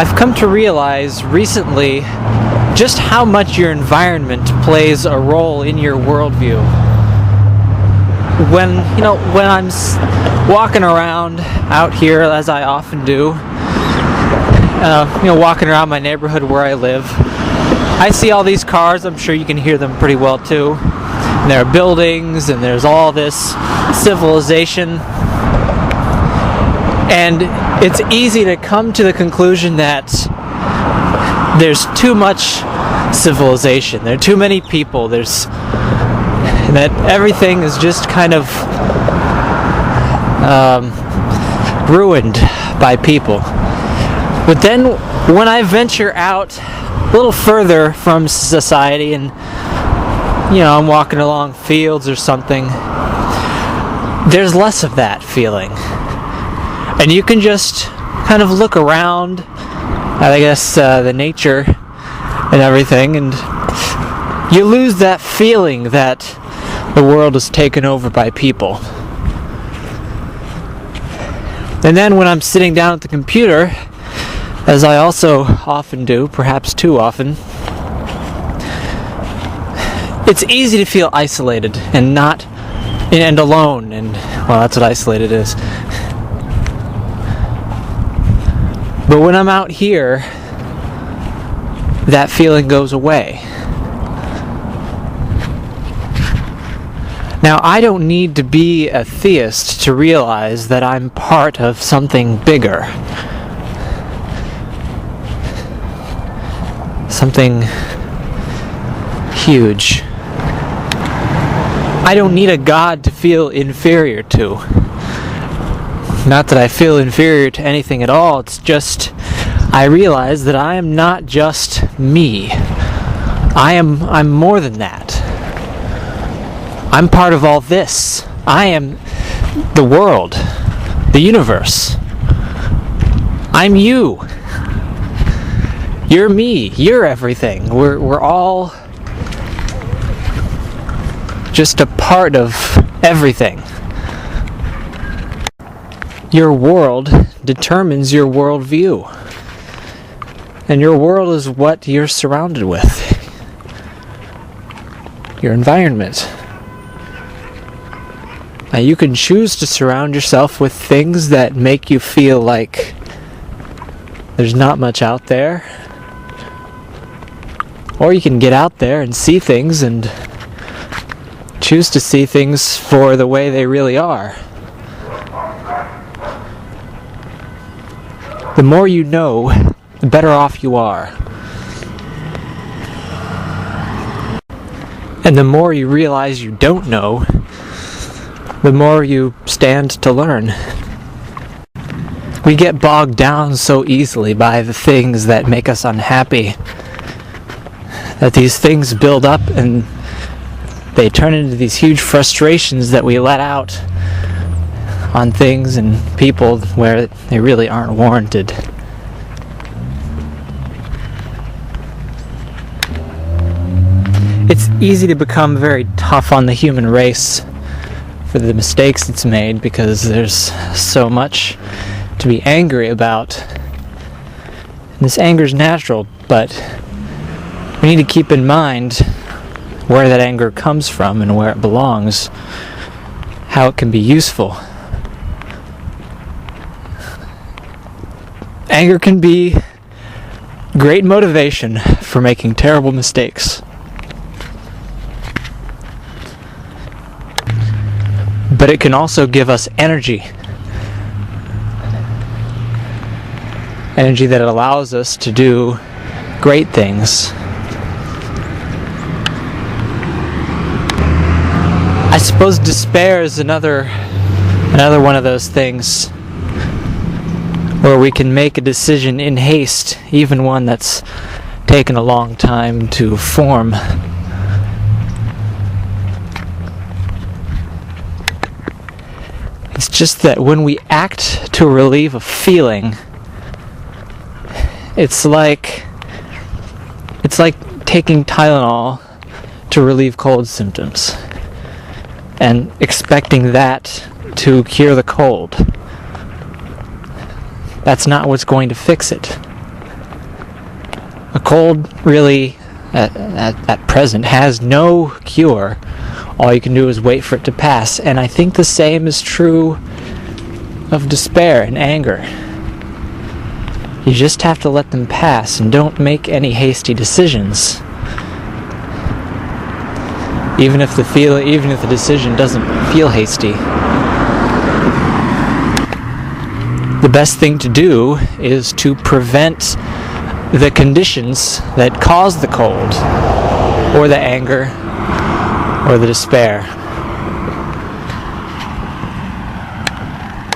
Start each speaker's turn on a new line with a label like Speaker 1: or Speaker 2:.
Speaker 1: I've come to realize recently just how much your environment plays a role in your worldview. When I'm walking around out here, as I often do, walking around my neighborhood where I live, I see all these cars. I'm sure you can hear them pretty well too. And there are buildings, and there's all this civilization. And it's easy to come to the conclusion that there's too much civilization. There are too many people. That everything is just kind of ruined by people. But then when I venture out a little further from society and I'm walking along fields or something, there's less of that feeling. And you can just kind of look around at, the nature and everything, and you lose that feeling that the world is taken over by people. And then when I'm sitting down at the computer, as I also often do, perhaps too often, it's easy to feel isolated and alone, and that's what isolated is. But when I'm out here, that feeling goes away. Now, I don't need to be a theist to realize that I'm part of something bigger. Something huge. I don't need a God to feel inferior to. Not that I feel inferior to anything at all, it's just I realize that I am not just me. I'm more than that. I'm part of all this. I am the world, the universe. I'm you. You're me. You're everything. We're all just a part of everything. Your world determines your worldview. And your world is what you're surrounded with. Your environment. Now, you can choose to surround yourself with things that make you feel like there's not much out there. Or you can get out there and see things and choose to see things for the way they really are. The more you know, the better off you are. And the more you realize you don't know, the more you stand to learn. We get bogged down so easily by the things that make us unhappy, that these things build up and they turn into these huge frustrations that we let out on things and people where they really aren't warranted. It's easy to become very tough on the human race for the mistakes it's made because there's so much to be angry about. And this anger is natural, but we need to keep in mind where that anger comes from and where it belongs, how it can be useful. Anger can be great motivation for making terrible mistakes. But it can also give us energy. Energy that allows us to do great things. I suppose despair is another one of those things where we can make a decision in haste, even one that's taken a long time to form. It's just that when we act to relieve a feeling, it's like taking Tylenol to relieve cold symptoms and expecting that to cure the cold. That's not what's going to fix it. cold really, at present, has no cure. All you can do is wait for it to pass. And I think the same is true of despair and anger. You just have to let them pass and don't make any hasty decisions. Even if the decision doesn't feel hasty. The best thing to do is to prevent the conditions that cause the cold, or the anger, or the despair.